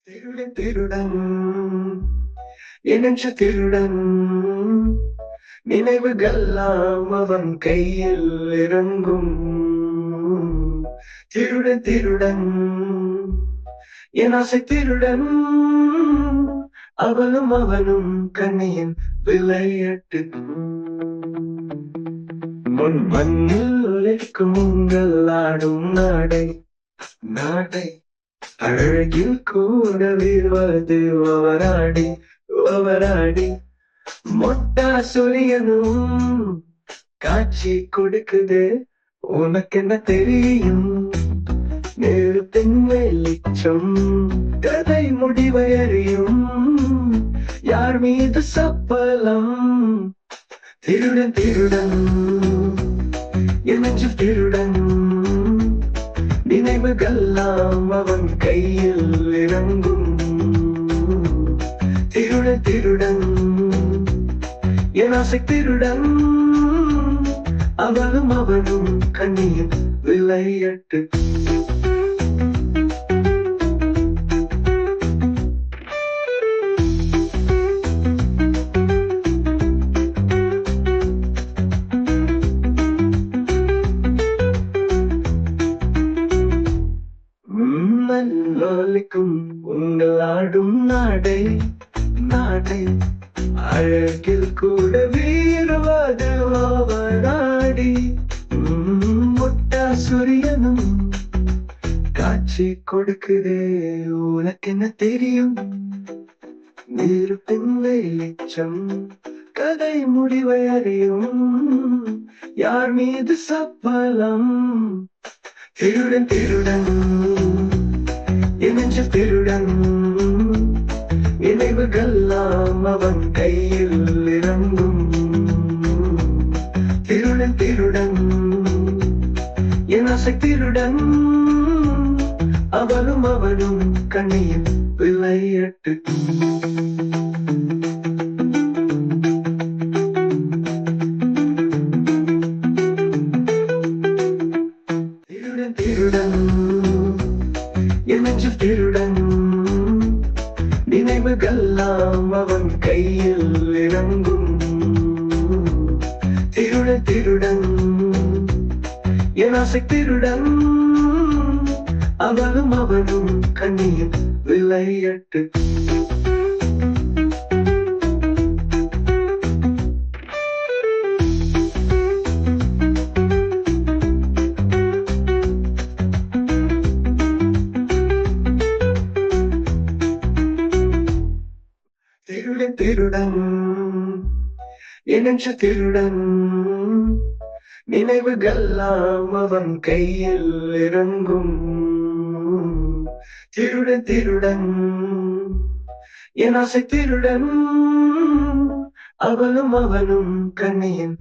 திருடன் திருடன் எண்ணற்ற திருடன் நினைவுகள்லாம் அவன் கையில் இறங்கும். திருடன் திருடன் என் ஆசை திருடன் அவளும் அவனும் கண்ணியின் விளையாட்டு. முன் மண்ணில் உழைக்கும் உங்கள் ஆடும் நாடை நாடை அழகில் கூட வீழ்வது அவராடி அவராடி மொட்டா சொலியனும் காட்சி கொடுக்குது. உனக்கு என்ன தெரியும்? நேரத்தின் வெளிச்சம் கதை முடிவை அறியும். யார் மீது சப்பலம்? திருடன் திருடன் என் நெஞ்சு திருடன் நினைவுகள்லாம் அவன் கையில் இறங்கும். திருடன் திருடன் என் ஆசை திருடன் அவளும் அவனும் கண்ணியின் விளையாட்டு. மண்ணொலிக்கும் உங்கள் ஆடும் நாடை நாடை அழகில் கூட வீரவாது அவனாடி. முட்டா சூரியனும் காட்சி கொடுக்குதே. உனக்கு என்ன தெரியும்? நெருப்பின் வெளிச்சம் கதை முடிவை அறியும். யார் மீது சப்பலம்? திருடன் திருடன் என் நெஞ்சு திருடன் நினைவுகள்லாம் அவன் கையில் இறங்கும். திருடன் திருடன் என் ஆசை திருடன் அவளும் அவனும் கண்ணியில் விளையாட்டு. திருடன் என் நெஞ்சு திருடன் நினைவுகள்லாம் அவன் கையில் இறங்கும். திருடன் திருடன் என் ஆசை திருடன் அவளும் அவனும் கண்ணியில் விளையாட்டு. திருடன் திருடன் என் நெஞ்சு திருடன் நினைவுகள்லாம் அவன் கையில் இறங்கும். திருடன் திருடன் என் ஆசை திருடன் அவளும் அவனும் கண்ணியின்